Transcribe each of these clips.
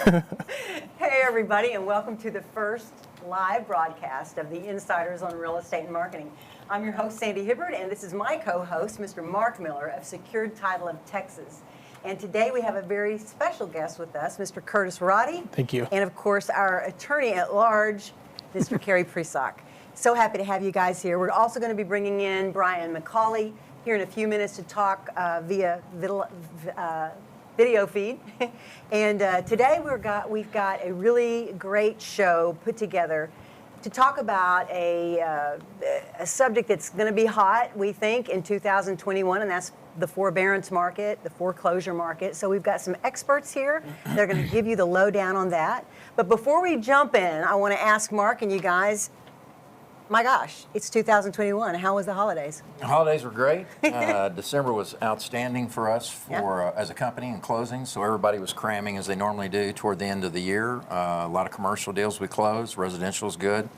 Hey everybody, and welcome to the first live broadcast of the Insiders on Real Estate and Marketing. I'm your host, Sandy Hibbert, and this is my co-host, Mr. Mark Miller of Secured Title of Texas. And today we have a very special guest with us, Mr. Curtis Roddy. Thank you. And of course, our attorney at large, Mr. Kerry Presock. So happy to have you guys here. We're also going to be bringing in Brian McCauley here in a few minutes to talk via video feed. And today we've got a really great show put together to talk about a subject that's going to be hot, we think, in 2021, and that's the forbearance market, the foreclosure market. So we've got some experts here. They're going to give you the lowdown on that. But before we jump in, I want to ask Mark and you guys, my gosh, it's 2021. How was the holidays? The holidays were great. December was outstanding for us as a company in closing, so everybody was cramming as they normally do toward the end of the year. A lot of commercial deals we closed. Residential is good.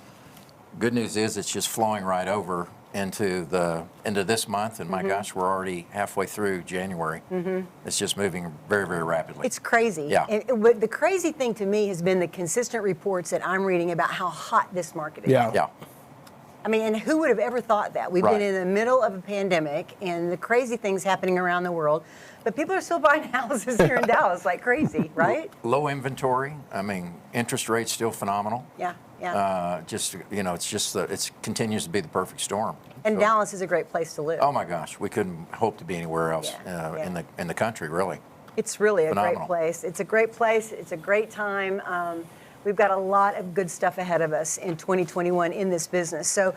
Good news is it's just flowing right over into this month, and my gosh, we're already halfway through January. It's just moving very, very rapidly. It's crazy. Yeah. And the crazy thing to me has been the consistent reports that I'm reading about how hot this market is. Yeah. I mean, and who would have ever thought that? We've been in the middle of a pandemic and the crazy things happening around the world, but people are still buying houses here in Dallas like crazy, right? Low inventory. I mean, interest rates still phenomenal. Yeah. It continues to be the perfect storm. And Dallas is a great place to live. Oh my gosh, we couldn't hope to be anywhere else in the country, really. It's really phenomenal. A great place. It's a great place. It's a great time. We've got a lot of good stuff ahead of us in 2021 in this business. So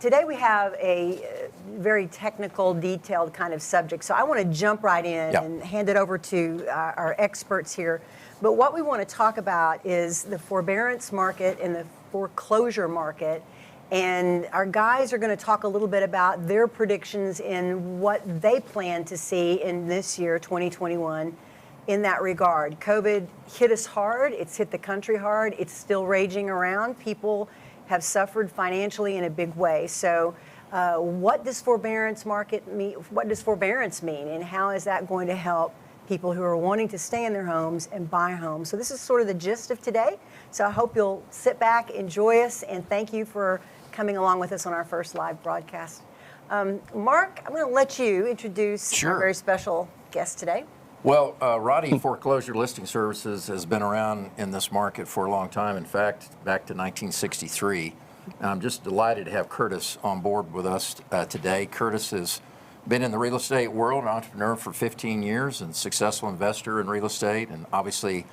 today we have a very technical, detailed kind of subject. So I want to jump right in and hand it over to our experts here. But what we want to talk about is the forbearance market and the foreclosure market. And our guys are going to talk a little bit about their predictions in what they plan to see in this year, 2021. In that regard. COVID hit us hard. It's hit the country hard. It's still raging around. People have suffered financially in a big way. So what does forbearance market mean? What does forbearance mean? And how is that going to help people who are wanting to stay in their homes and buy homes? So this is sort of the gist of today. So I hope you'll sit back, enjoy us, and thank you for coming along with us on our first live broadcast. Mark, I'm going to let you introduce our very special guest today. Well, Roddy Foreclosure Listing Services has been around in this market for a long time. In fact, back to 1963. I'm just delighted to have Curtis on board with us today. Curtis has been in the real estate world, an entrepreneur for 15 years and successful investor in real estate and obviously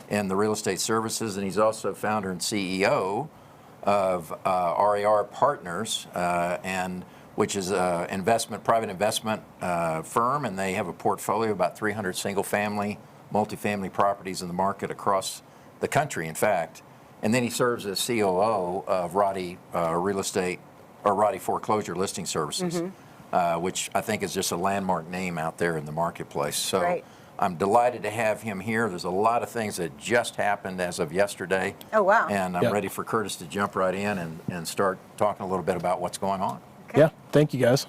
in the real estate services. And he's also founder and CEO of RAR Partners, which is a private investment firm, and they have a portfolio of about 300 single-family, multifamily properties in the market across the country, in fact. And then he serves as COO of Roddy Roddy Foreclosure Listing Services, which I think is just a landmark name out there in the marketplace. So I'm delighted to have him here. There's a lot of things that just happened as of yesterday. Oh, wow. And I'm ready for Curtis to jump right in and start talking a little bit about what's going on. Okay. Yeah, thank you guys.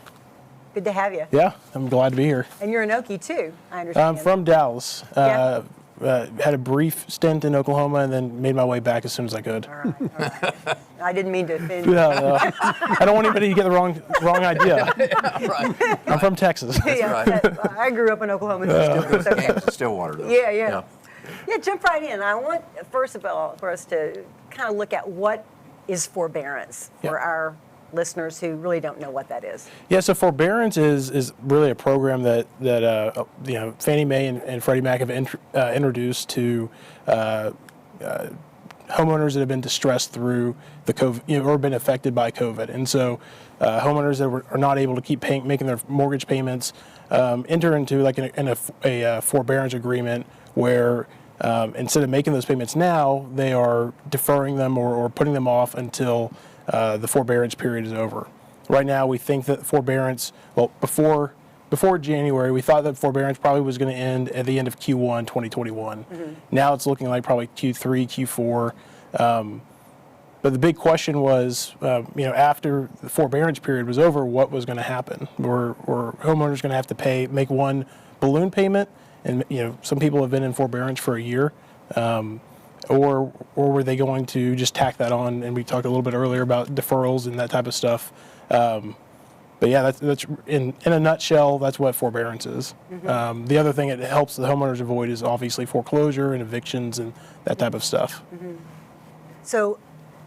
Good to have you. Yeah, I'm glad to be here. And you're an Okie too, I understand. I'm from Dallas. Had a brief stint in Oklahoma and then made my way back as soon as I could. All right. I didn't mean to offend you. No. I don't want anybody to get the wrong idea. I'm from Texas. I grew up in Oklahoma. Stillwater, though. Yeah, jump right in. I want, first of all, for us to kind of look at what is forbearance for our listeners who really don't know what that is. Yeah, so forbearance is really a program that Fannie Mae and Freddie Mac have introduced to homeowners that have been distressed through the COVID, or been affected by COVID. And so homeowners that are not able to keep making their mortgage payments enter into like a forbearance agreement where instead of making those payments now, they are deferring them or putting them off until the forbearance period is over. Right now, we think that forbearance, before January, we thought that forbearance probably was going to end at the end of Q1 2021. Now it's looking like probably Q3, Q4. But the big question was, after the forbearance period was over, what was going to happen? Were homeowners going to have to make one balloon payment? And some people have been in forbearance for a year. Or were they going to just tack that on? And we talked a little bit earlier about deferrals and that type of stuff. But yeah, that's in a nutshell, that's what forbearance is. The other thing it helps the homeowners avoid is obviously foreclosure and evictions and that type of stuff. So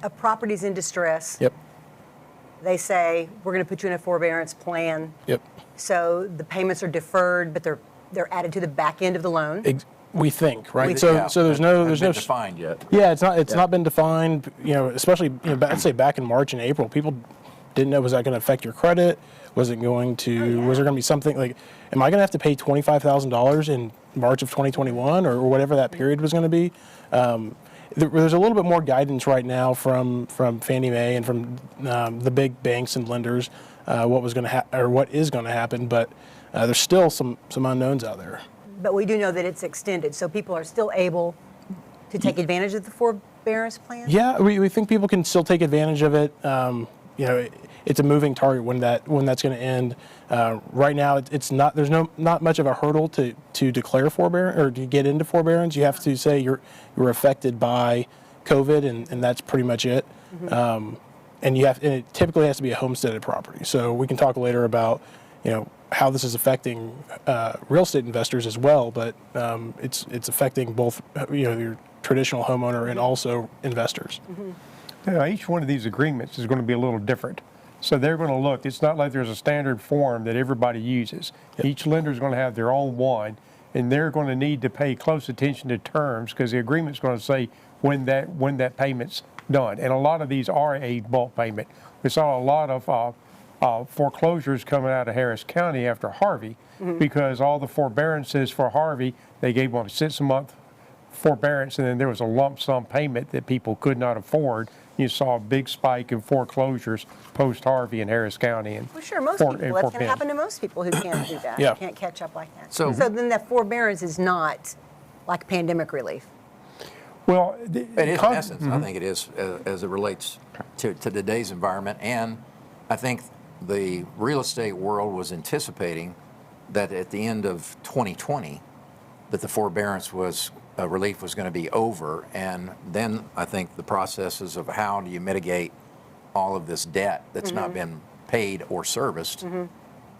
a property's in distress. Yep. They say, we're going to put you in a forbearance plan. Yep. So the payments are deferred, but they're added to the back end of the loan. We think, right? We So think. so there's no defined yet. Yeah, it's not been defined. Especially I'd say back in March and April, people didn't know, was that going to affect your credit? Was it going to? Was there going to be something like? Am I going to have to pay $25,000 in March of 2021 or whatever that period was going to be? There's a little bit more guidance right now from Fannie Mae and from the big banks and lenders what was going to or what is going to happen, but there's still some unknowns out there. But we do know that it's extended, so people are still able to take advantage of the forbearance plan? Yeah, we think people can still take advantage of it. It's a moving target when that's going to end. Right now, it's not. There's not much of a hurdle to declare forbearance or to get into forbearance. You have to say you're affected by COVID, and that's pretty much it. And it typically has to be a homesteaded property. So we can talk later about how this is affecting real estate investors as well. But it's affecting both your traditional homeowner and also investors. Now, each one of these agreements is going to be a little different. So they're going to look, it's not like there's a standard form that everybody uses. Yep. Each lender is going to have their own one, and they're going to need to pay close attention to terms because the agreement's going to say when that payment's done. And a lot of these are a bulk payment. We saw a lot of foreclosures coming out of Harris County after Harvey because all the forbearances for Harvey, they gave them a 6-month forbearance, and then there was a lump sum payment that people could not afford. You saw a big spike in foreclosures post-Harvey in Harris County. Well, sure, most people. That's going to happen to most people who can't do that. Yeah. Can't catch up like that. So then that forbearance is not like pandemic relief. Well, it is in essence. I think it is as it relates to today's environment. And I think the real estate world was anticipating that at the end of 2020 that the forbearance relief was going to be over, and then I think the processes of how do you mitigate all of this debt that's not been paid or serviced,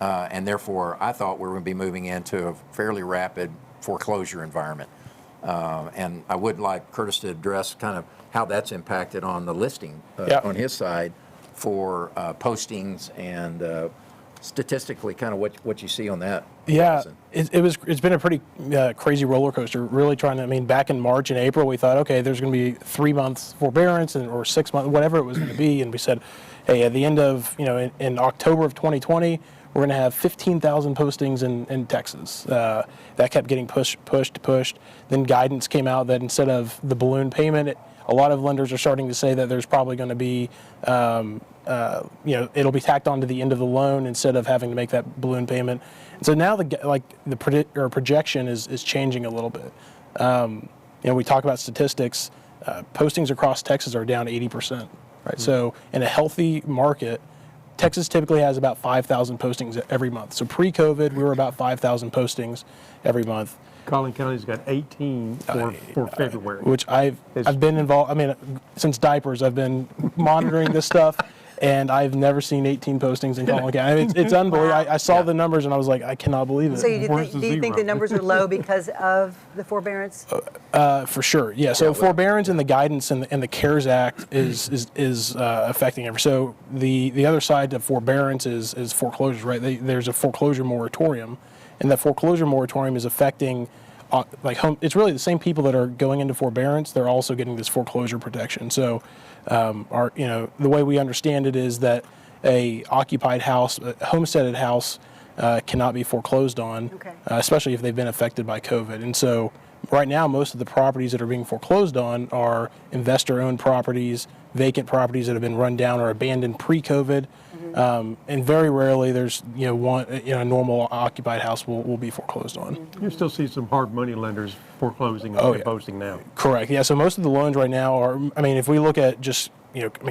and therefore I thought we were going to be moving into a fairly rapid foreclosure environment. And I would like Curtis to address kind of how that's impacted on the listing on his side for postings and statistically kind of what you see on that. Yeah, it's been a pretty crazy roller coaster. Really trying to, back in March and April, we thought, okay, there's going to be 3 months forbearance or 6 months, whatever it was going to be, and we said, hey, at the end of in October of 2020, we're going to have 15,000 postings in Texas. That kept getting pushed. Then guidance came out that instead of the balloon payment, a lot of lenders are starting to say that there's probably going to be it'll be tacked on to the end of the loan instead of having to make that balloon payment. And so now the projection is changing a little bit. We talk about statistics. Postings across Texas are down 80%. Right. So in a healthy market, Texas typically has about 5,000 postings every month. So pre-COVID, we were about 5,000 postings every month. Collin County's got 18 for February. Which I've been involved, since diapers, I've been monitoring this stuff, and I've never seen 18 postings in Collin County. It's unbelievable. I saw the numbers, and I was like, I cannot believe it. So do you think the numbers are low because of the forbearance? For sure, yeah. So forbearance and the guidance and the CARES Act is affecting everything. So the other side of forbearance is foreclosures, right? There's a foreclosure moratorium, and that foreclosure moratorium is affecting it's really the same people that are going into forbearance. They're also getting this foreclosure protection. So, the way we understand it is that a occupied house, a homesteaded house, cannot be foreclosed on, especially if they've been affected by COVID. And so, right now, most of the properties that are being foreclosed on are investor-owned properties, vacant properties that have been run down or abandoned pre-COVID. And very rarely there's a normal occupied house will be foreclosed on. You still see some hard money lenders foreclosing and posting now. Correct. Yeah. So most of the loans right now are. If we look at just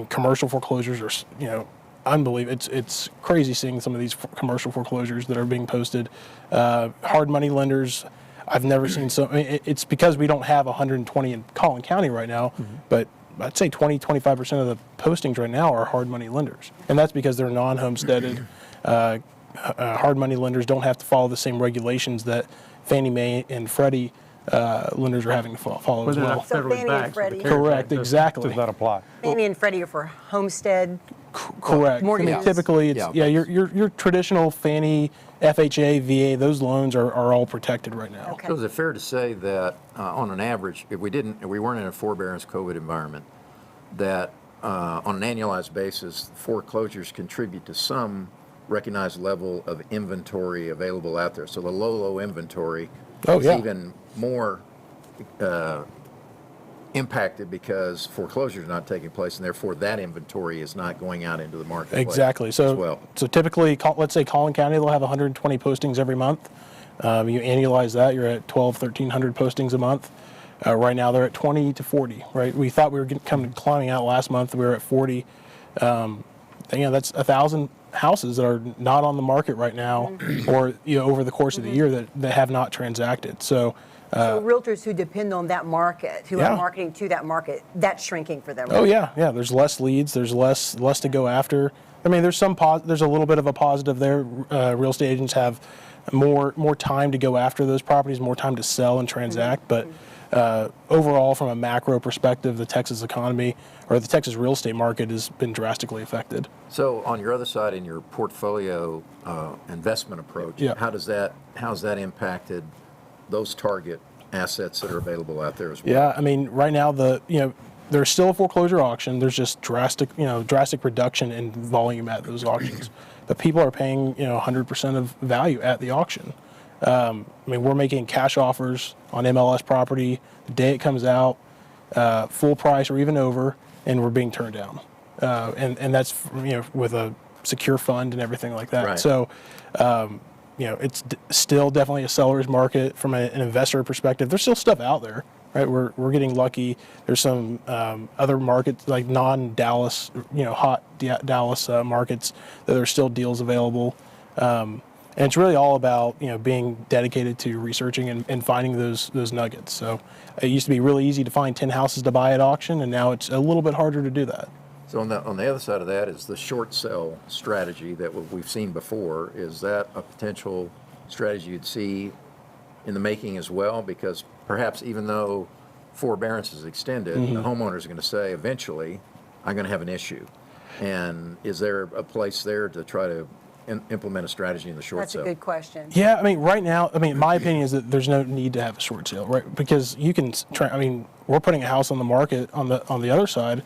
commercial foreclosures are unbelievable. It's crazy seeing some of these commercial foreclosures that are being posted. Hard money lenders. I've never seen so. I mean, it's because we don't have 120 in Collin County right now, but I'd say 25% of the postings right now are hard money lenders, and that's because they're non-homesteaded. Hard money lenders don't have to follow the same regulations that Fannie Mae and Freddie lenders are having to follow as They're well. not So federally Fannie and backed, so the Freddie- CARES Correct, Act exactly. does not apply. Fannie and Freddie are for homestead. Correct. I mean, Mortgages. typically, it's Yeah. your traditional Fannie, FHA, VA. Those loans are all protected right now. Okay. So is it fair to say that on an average, if we weren't in a forbearance COVID environment, that on an annualized basis, foreclosures contribute to some recognized level of inventory available out there? So the low inventory Oh, is yeah. even more impacted because foreclosures are not taking place, and therefore that inventory is not going out into the marketplace. Exactly. as So, well. so typically, let's say Collin County, they'll have 120 postings every month. You annualize that, you're at 1,300 postings a month. Right now, they're at 20 to 40. Right. We thought we were climbing out last month. We were at 40. That's 1,000 houses that are not on the market right now, or over the course of the year that have not transacted. So. So realtors who depend on that market, who Yeah. are marketing to that market, that's shrinking for them. Oh yeah. There's less leads. There's less to go after. I mean, there's there's a little bit of a positive there. Real estate agents have more time to go after those properties, more time to sell and transact. But overall, from a macro perspective, the Texas economy or the Texas real estate market has been drastically affected. So on your other side, in your portfolio investment approach, Yeah. how's that impacted those target assets that are available out there as well? Yeah, I mean, right now there's still a foreclosure auction. There's just drastic reduction in volume at those auctions. But people are paying 100% of value at the auction. I mean, we're making cash offers on MLS property the day it comes out, full price or even over, and we're being turned down. And that's with a secure fund and everything like that. Right. So. It's still definitely a seller's market from an investor perspective. There's still stuff out there, right? We're getting lucky. There's some other markets like non-Dallas, hot Dallas markets that there's still deals available. And it's really all about being dedicated to researching and finding those nuggets. So it used to be really easy to find 10 houses to buy at auction, and now it's a little bit harder to do that. So on the other side of that is the short sell strategy that we've seen before. Is that a potential strategy you'd see in the making as well? Because perhaps even though forbearance is extended, the homeowner is going to say eventually, I'm going to have an issue. And is there a place there to try to implement a strategy in the short That's sale? a good question. Yeah, I mean, right now, my opinion is that there's no need to have a short sale, right? Because you can try. I mean, we're putting a house on the market on the other side.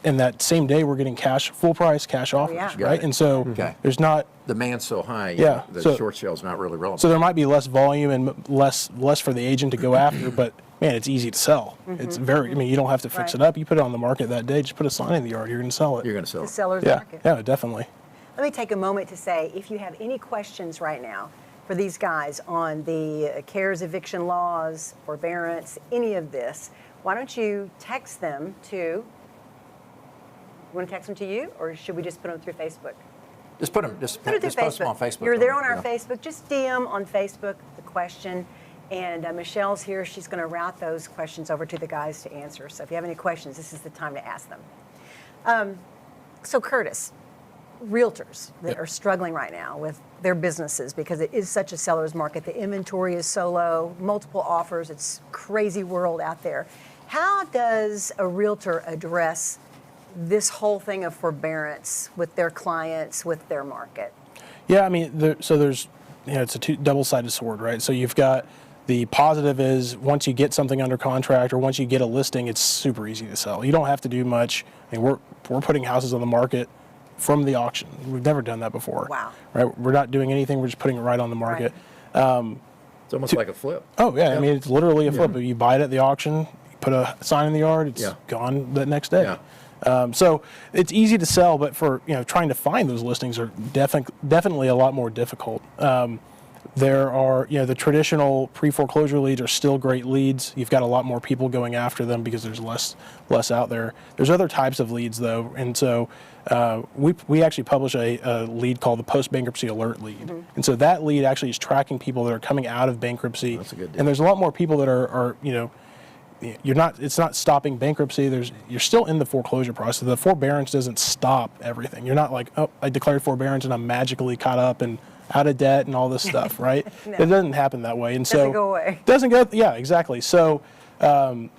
In that same day, we're getting full price cash offers, yeah. Got right? it. And so Okay. there's not, Demand's so high, Yeah, the so- short sale is not really relevant. so there might be less volume and less for the agent to go after, but man, it's easy to sell. It's you don't have to fix Right. it up. You put it on the market that day, just put a sign in the yard, you're going to sell it. You're going to sell The it. seller's Yeah, market. yeah, definitely. Let me take a moment to say, if you have any questions right now for these guys on the CARES eviction laws, forbearance, any of this, why don't you text them to, you want to text them to you, or should we just put them through Facebook? Just put them. Just Put it through post them Facebook. on Facebook. You're there on our Yeah. Facebook. Just DM on Facebook the question. And Michelle's here. She's going to route those questions over to the guys to answer. So if you have any questions, this is the time to ask them. So Curtis, realtors that are struggling right now with their businesses because it is such a seller's market. The inventory is so low, multiple offers. It's a crazy world out there. How does a realtor address this whole thing of forbearance with their clients, with their market? Yeah, I mean, there's it's a double-sided sword, right? So you've got the positive is once you get something under contract or once you get a listing, it's super easy to sell. You don't have to do much. I mean, we're putting houses on the market from the auction. We've never done that before. Wow. Right? We're not doing anything. We're just putting it right on the market. It's almost like a flip. Oh yeah, I mean, it's literally a flip. You buy it at the auction, you put a sign in the yard, it's Yeah. gone the next day. Yeah. So it's easy to sell, but for trying to find those listings are definitely a lot more difficult. There are, the traditional pre-foreclosure leads are still great leads. You've got a lot more people going after them because there's less out there. There's other types of leads though, and so we actually publish a lead called the post-bankruptcy alert lead. And so that lead actually is tracking people that are coming out of bankruptcy. That's a good deal. And there's a lot more people that are it's not stopping bankruptcy. You're still in the foreclosure process. The forbearance doesn't stop everything. You're not like, oh, I declared forbearance and I'm magically caught up and out of debt and all this stuff, right? No. It doesn't happen that way. And Doesn't go away. Doesn't go, yeah, exactly. So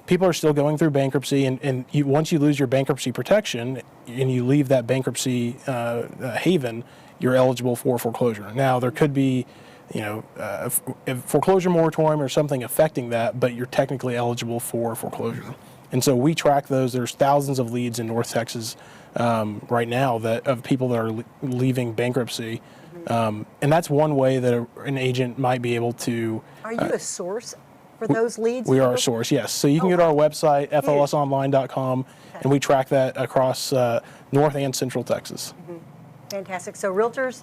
people are still going through bankruptcy, and once you lose your bankruptcy protection and you leave that bankruptcy haven, you're eligible for foreclosure. Now, there could be a foreclosure moratorium or something affecting that, but you're technically eligible for foreclosure. And so we track those. There's thousands of leads in North Texas right now of people that are leaving bankruptcy. And that's one way that an agent might be able to. Are you a source for those leads? We are a source, yes. So you can go to our website, flsonline.com, and we track that across North and Central Texas. Fantastic. So realtors,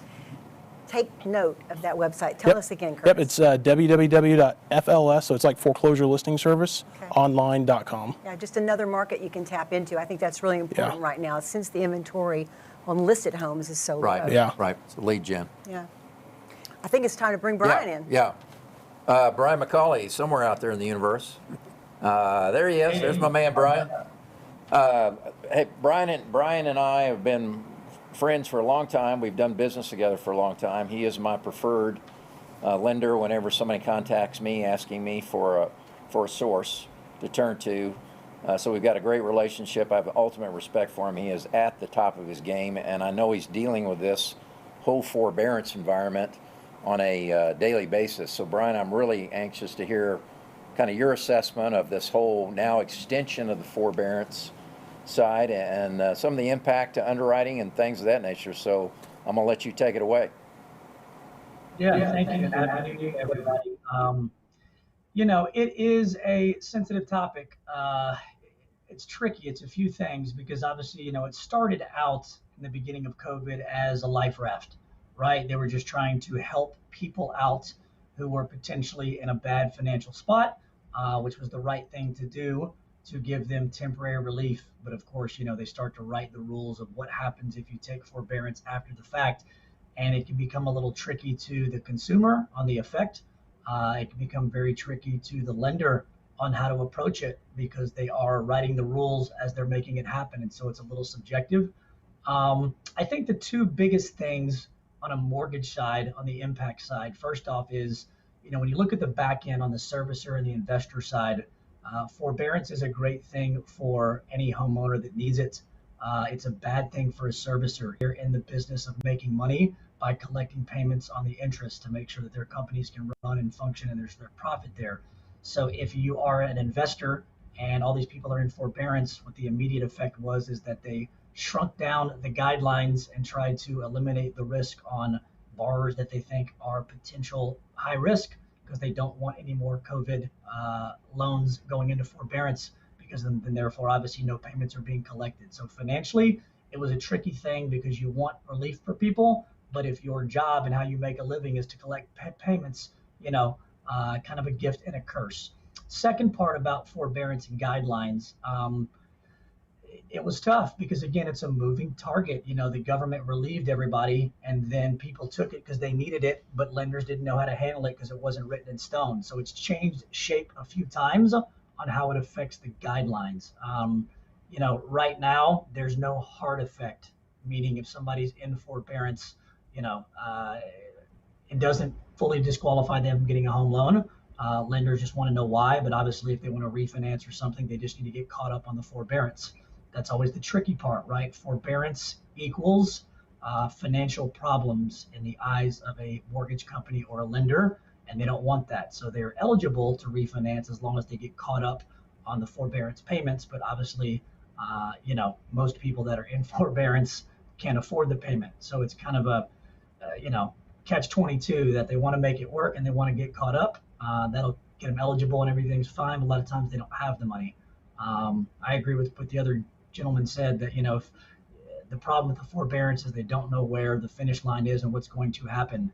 take note of that website. Tell us again, Curtis. Yep, it's www.fls, so it's like foreclosure listing service, online.com. Yeah, just another market you can tap into. I think that's really important right now since the inventory on listed homes is so low. Right, Yeah. right. It's a lead gen. Yeah. I think it's time to bring Brian in. Yeah. Brian McCauley, somewhere out there in the universe. There he is. There's my man, Brian. Hey, Brian and I have been friends for a long time. We've done business together for a long time. He is my preferred lender whenever somebody contacts me asking me for a source to turn to. So we've got a great relationship. I have ultimate respect for him. He is at the top of his game, and I know he's dealing with this whole forbearance environment on a daily basis. So Brian, I'm really anxious to hear kind of your assessment of this whole now extension of the forbearance side and some of the impact to underwriting and things of that nature. So I'm going to let you take it away. Yeah, thank you. Happy New Year, everybody. It is a sensitive topic. It's tricky. It's a few things because obviously, it started out in the beginning of COVID as a life raft, right? They were just trying to help people out who were potentially in a bad financial spot, which was the right thing to do to give them temporary relief. But of course, they start to write the rules of what happens if you take forbearance after the fact. And it can become a little tricky to the consumer on the effect. It can become very tricky to the lender on how to approach it because they are writing the rules as they're making it happen. And so it's a little subjective. I think the two biggest things on a mortgage side, on the impact side, first off is, when you look at the back end on the servicer and the investor side, forbearance is a great thing for any homeowner that needs it. It's a bad thing for a servicer. They're in the business of making money by collecting payments on the interest to make sure that their companies can run and function and there's their profit there. So if you are an investor and all these people are in forbearance, what the immediate effect is that they shrunk down the guidelines and tried to eliminate the risk on borrowers that they think are potential high risk because they don't want any more COVID loans going into forbearance because then therefore obviously no payments are being collected. So financially, it was a tricky thing because you want relief for people, but if your job and how you make a living is to collect payments, kind of a gift and a curse. Second part about forbearance and guidelines, it was tough because again, it's a moving target. The government relieved everybody and then people took it because they needed it, but lenders didn't know how to handle it because it wasn't written in stone. So it's changed shape a few times on how it affects the guidelines. Right now there's no hard effect, meaning if somebody's in forbearance, it doesn't fully disqualify them from getting a home loan. Lenders just want to know why, but obviously if they want to refinance or something, they just need to get caught up on the forbearance. That's always the tricky part, right? Forbearance equals financial problems in the eyes of a mortgage company or a lender, and they don't want that. So they're eligible to refinance as long as they get caught up on the forbearance payments. But obviously, most people that are in forbearance can't afford the payment. So it's kind of a, catch-22 that they want to make it work and they want to get caught up. That'll get them eligible and everything's fine. But a lot of times they don't have the money. I agree with what the other gentleman said that, if the problem with the forbearance is they don't know where the finish line is and what's going to happen.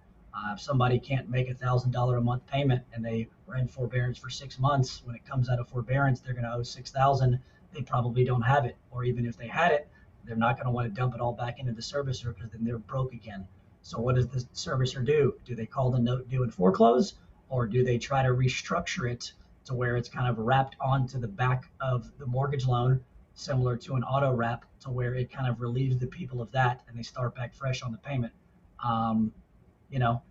If somebody can't make $1,000 a month payment and they were in forbearance for 6 months, when it comes out of forbearance, they're going to owe $6,000. They probably don't have it, or even if they had it, they're not going to want to dump it all back into the servicer because then they're broke again. So what does the servicer do? Do they call the note due and foreclose, or do they try to restructure it to where it's kind of wrapped onto the back of the mortgage loan, similar to an auto wrap, to where it kind of relieves the people of that and they start back fresh on the payment? You know,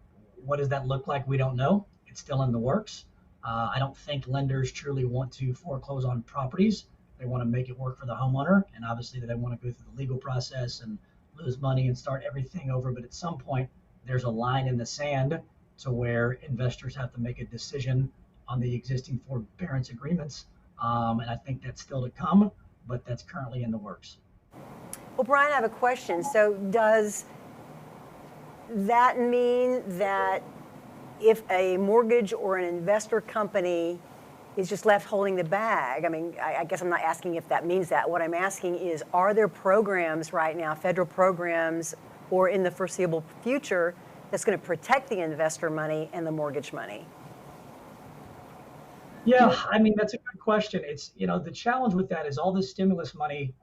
what does that look like? We don't know. It's still in the works. I don't think lenders truly want to foreclose on properties. They want to make it work for the homeowner, and obviously they want to go through the legal process and lose money and start everything over. But at some point, there's a line in the sand to where investors have to make a decision on the existing forbearance agreements. And I think that's still to come, but that's currently in the works. Well, Brian, I have a question. So does that mean that if a mortgage or an investor company is just left holding the bag, I mean, I guess I'm not asking if that means that. What I'm asking is, are there programs right now, federal programs, or in the foreseeable future, that's going to protect the investor money and the mortgage money? Yeah, I mean, that's a good question. It's, the challenge with that is all this stimulus money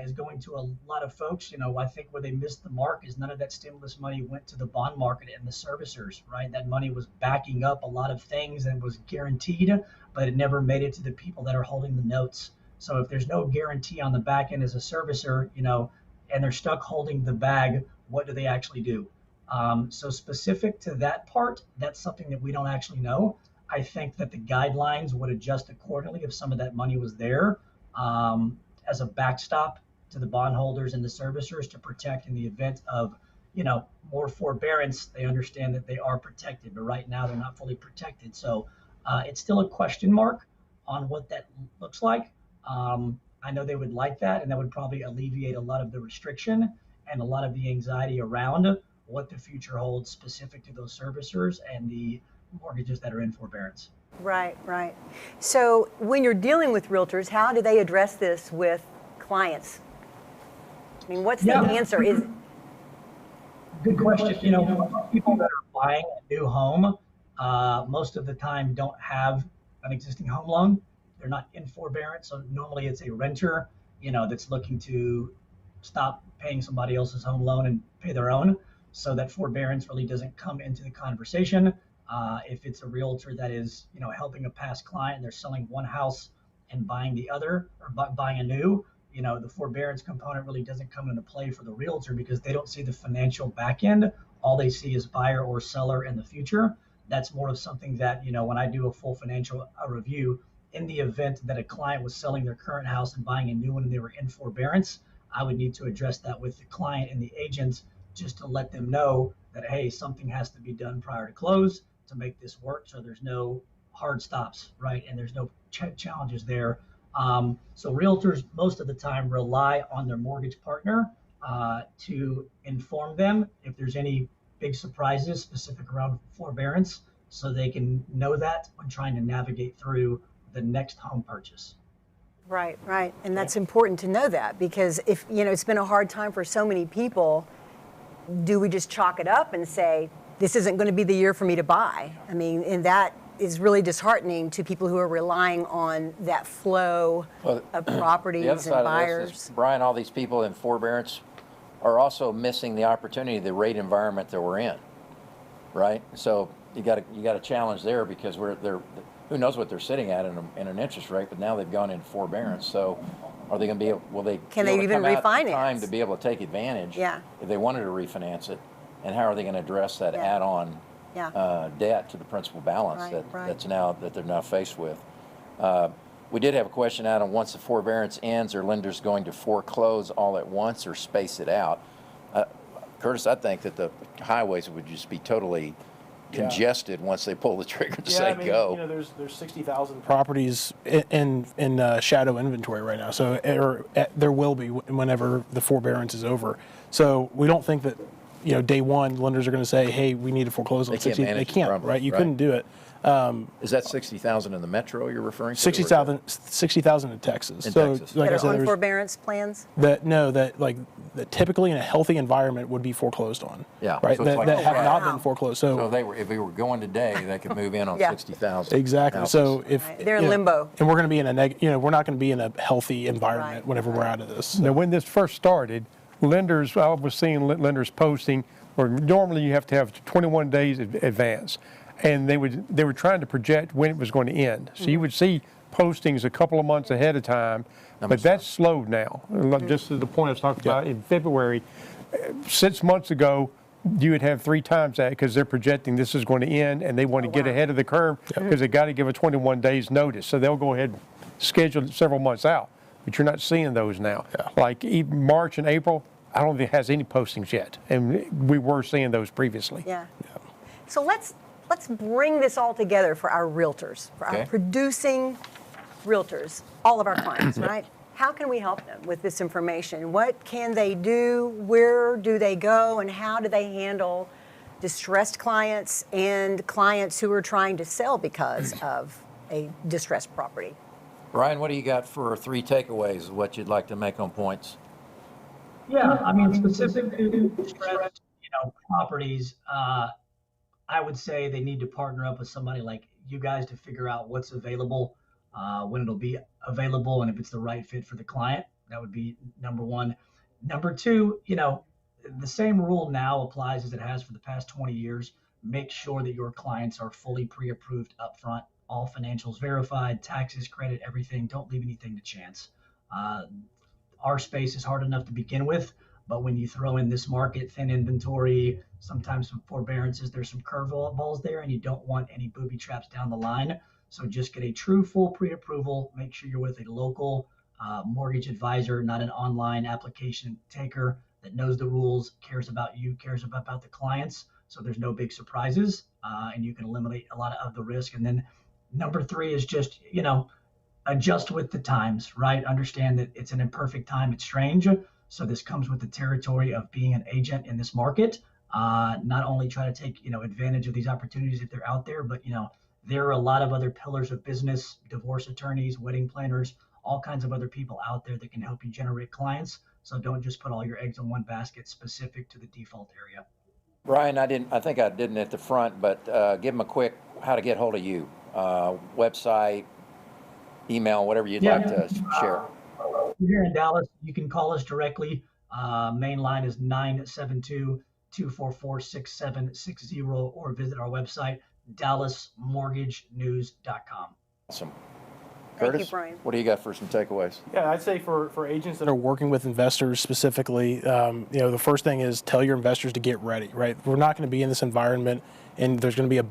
is going to a lot of folks. I think where they missed the mark is none of that stimulus money went to the bond market and the servicers, right? That money was backing up a lot of things and was guaranteed, but it never made it to the people that are holding the notes. So if there's no guarantee on the back end as a servicer, and they're stuck holding the bag, what do they actually do? So specific to that part, that's something that we don't actually know. I think that the guidelines would adjust accordingly if some of that money was there as a backstop to the bondholders and the servicers to protect in the event of, more forbearance. They understand that they are protected, but right now they're not fully protected. So it's still a question mark on what that looks like. I know they would like that, and that would probably alleviate a lot of the restriction and a lot of the anxiety around what the future holds specific to those servicers and the mortgages that are in forbearance. Right, right. So when you're dealing with realtors, how do they address this with clients? I mean, what's the answer? Good question. People that are buying a new home, most of the time don't have an existing home loan. They're not in forbearance. So normally it's a renter, that's looking to stop paying somebody else's home loan and pay their own. So that forbearance really doesn't come into the conversation. If it's a realtor that is, helping a past client, they're selling one house and buying the other, or buying a new, the forbearance component really doesn't come into play for the realtor because they don't see the financial back end. All they see is buyer or seller in the future. That's more of something that, when I do a full financial review, in the event that a client was selling their current house and buying a new one and they were in forbearance, I would need to address that with the client and the agent just to let them know that, hey, something has to be done prior to close to make this work, so there's no hard stops, right? And there's no challenges there. So realtors most of the time rely on their mortgage partner to inform them if there's any big surprises specific around forbearance, so they can know that when trying to navigate through the next home purchase. Right, right. And that's important to know that, because if, it's been a hard time for so many people, do we just chalk it up and say, this isn't going to be the year for me to buy? I mean, and that is really disheartening to people who are relying on that flow of properties the other side and buyers. Of this is, Brian, all these people in forbearance are also missing the opportunity, the rate environment that we're in, right? So you got a challenge there, because who knows what they're sitting at in an interest rate, but now they've gone into forbearance. So are they going to be able, can they even refinance? Time to be able to take advantage if they wanted to refinance it? And how are they going to address that add-on debt to the principal balance that they're now faced with? We did have a question out on, once the forbearance ends, are lenders going to foreclose all at once or space it out? Curtis, I think that the highways would just be totally congested once they pull the trigger to say go. There's 60,000 properties in shadow inventory right now. So there will be whenever the forbearance is over. So we don't think that day one, lenders are going to say, hey, we need to foreclose on They can't 60. manage They the can't, problem, right? You right. couldn't do it. Is that 60,000 in the metro you're referring to? 60,000 in Texas. In So, Texas. like I That said, are on there's forbearance plans? that typically in a healthy environment would be foreclosed on. Yeah, Right. so it's like That have not wow. been foreclosed. So So if they were going today, they could move in on Yeah. 60,000. exactly. houses. So if Right. They're in limbo. and we're going to be in we're not going to be in a healthy environment Right. whenever we're out of this. Now, when this first started, lenders, I was seeing lenders posting, or normally you have to have 21 days advance, and they were trying to project when it was going to end. So you would see postings a couple of months ahead of time, but that's slowed now. Just to the point I was talking about in February, 6 months ago, you would have 3 times that because they're projecting this is going to end, and they want to get wow. ahead of the curve because they got to give a 21 days notice. So they'll go ahead and schedule it several months out. But you're not seeing those now. Like even March and April, I don't think it has any postings yet, and we were seeing those previously. Yeah. So let's bring this all together for our realtors, for our Okay. producing realtors, all of our clients, right? How can we help them with this information? What can they do? Where do they go? And how do they handle distressed clients and clients who are trying to sell because of a distressed property? Brian, what do you got for 3 takeaways of what you'd like to make on points? Yeah, I mean, specific to distressed, properties, I would say they need to partner up with somebody like you guys to figure out what's available, when it'll be available, and if it's the right fit for the client. That would be number one. Number two, the same rule now applies as it has for the past 20 years. Make sure that your clients are fully pre-approved upfront, all financials verified, taxes, credit, everything. Don't leave anything to chance. Our space is hard enough to begin with, but when you throw in this market, thin inventory, sometimes some forbearances, there's some curveballs there, and you don't want any booby traps down the line. So just get a true full pre-approval. Make sure you're with a local mortgage advisor, not an online application taker that knows the rules, cares about you, cares about the clients. So there's no big surprises, and you can eliminate a lot of the risk. And then number 3 is just, adjust with the times, right? Understand that it's an imperfect time. It's strange. So this comes with the territory of being an agent in this market. Not only try to take, advantage of these opportunities if they're out there, but, there are a lot of other pillars of business, divorce attorneys, wedding planners, all kinds of other people out there that can help you generate clients. So don't just put all your eggs in one basket specific to the default area. Brian, I think I didn't at the front, but give them a quick how to get hold of you. Website, email, whatever you'd like to share. We're here in Dallas. You can call us directly. Main line is 972-244-6760, or visit our website, dallasmortgagenews.com. Awesome. Thank Curtis, you, Brian. what do you got for some takeaways? Yeah, I'd say for agents that are working with investors specifically, the first thing is tell your investors to get ready, right? We're not going to be in this environment, and there's going to be a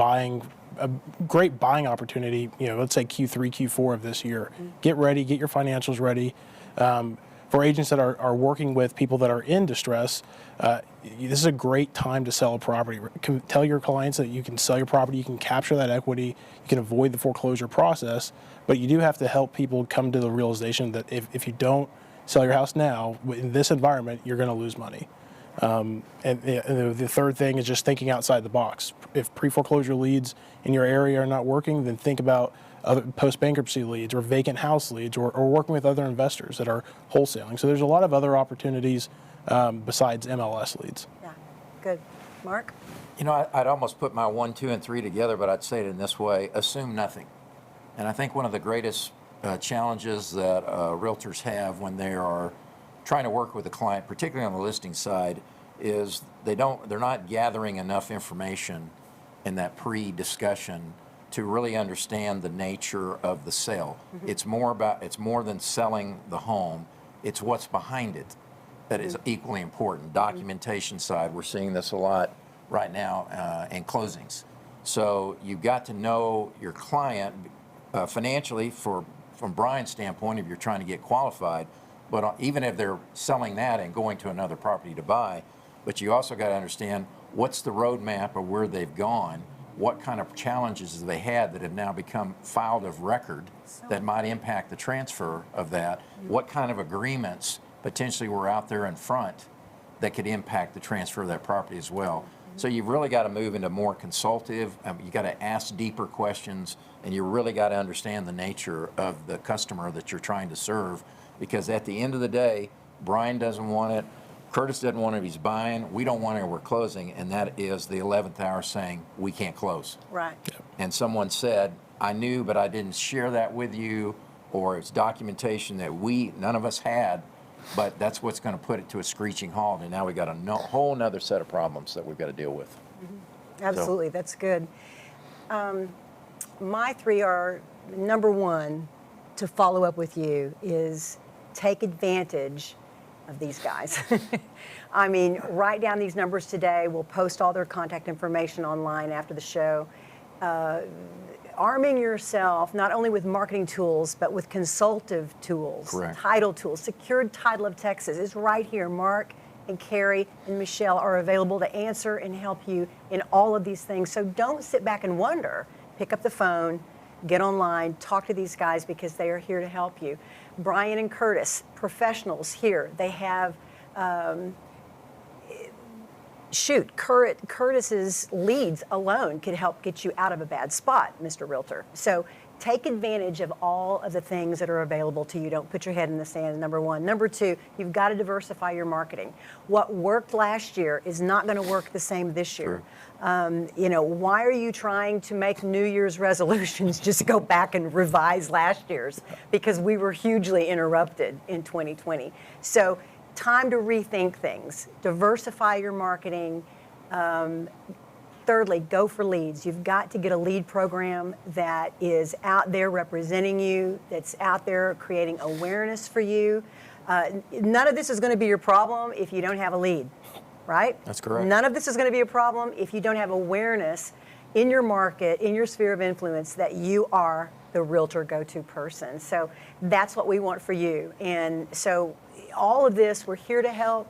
great buying opportunity, let's say Q3, Q4 of this year. Get ready, get your financials ready. For agents that are working with people that are in distress, this is a great time to sell a property. Tell your clients that you can sell your property, you can capture that equity, you can avoid the foreclosure process, but you do have to help people come to the realization that if you don't sell your house now, in this environment, you're going to lose money. And the third thing is just thinking outside the box. If pre-foreclosure leads in your area are not working, then think about other post-bankruptcy leads or vacant house leads, or working with other investors that are wholesaling. So there's a lot of other opportunities besides MLS leads. Yeah, good. Mark? I'd almost put my 1, 2, and 3 together, but I'd say it in this way: assume nothing. And I think one of the greatest challenges that realtors have when they are trying to work with a client, particularly on the listing side, is they're not gathering enough information in that pre-discussion to really understand the nature of the sale. Mm-hmm. It's more than selling the home. It's what's behind it that is equally important. Documentation side, we're seeing this a lot right now in closings. So you've got to know your client financially from Brian's standpoint if you're trying to get qualified, but even if they're selling that and going to another property to buy, but you also got to understand what's the roadmap of where they've gone, what kind of challenges they had that have now become filed of record that might impact the transfer of that, what kind of agreements potentially were out there in front that could impact the transfer of that property as well. So you've really got to move into more consultative. You got to ask deeper questions, and you really got to understand the nature of the customer that you're trying to serve. Because at the end of the day, Brian doesn't want it, Curtis doesn't want it. He's buying. We don't want it. We're closing, and that is the 11th hour saying we can't close. Right. And someone said, "I knew, but I didn't share that with you," or it's documentation that none of us had. But that's what's going to put it to a screeching halt, and now we got a whole nother set of problems that we've got to deal with. Absolutely, that's good. My three are, number one, to follow up with you is take advantage of these guys. I mean, write down these numbers today. We'll post all their contact information online after the show. Arming yourself not only with marketing tools, but with consultative tools, Correct. title tools. Secured Title of Texas is right here. Mark and Carrie and Michelle are available to answer and help you in all of these things. So don't sit back and wonder. Pick up the phone, get online, talk to these guys because they are here to help you. Brian and Curtis, professionals here. They have, Curtis's leads alone could help get you out of a bad spot, Mr. Realtor. So take advantage of all of the things that are available to you. Don't put your head in the sand, number one. Number two, you've got to diversify your marketing. What worked last year is not going to work the same this year. Why are you trying to make New Year's resolutions? Just go back and revise last year's, because we were hugely interrupted in 2020. So time to rethink things. Diversify your marketing. Thirdly, go for leads. You've got to get a lead program that is out there representing you, that's out there creating awareness for you. None of this is going to be your problem if you don't have a lead, right? That's correct. None of this is going to be a problem if you don't have awareness in your market, in your sphere of influence, that you are the realtor go-to person. So that's what we want for you. And so all of this, we're here to help.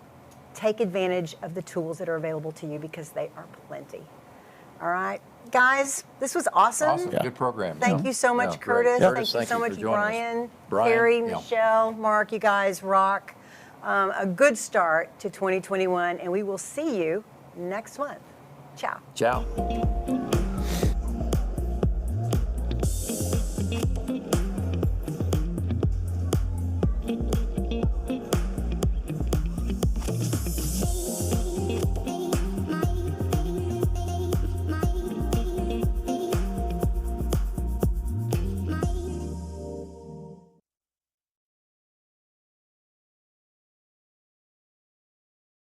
Take advantage of the tools that are available to you because they are plenty. All right, guys, this was awesome. Awesome, good program. Thank you so much, Yeah, great. Curtis. Curtis, Thank you so for much, joining us. Brian, Carrie, yeah. Michelle, Mark. You guys rock. A good start to 2021, and we will see you next month. Ciao. Ciao.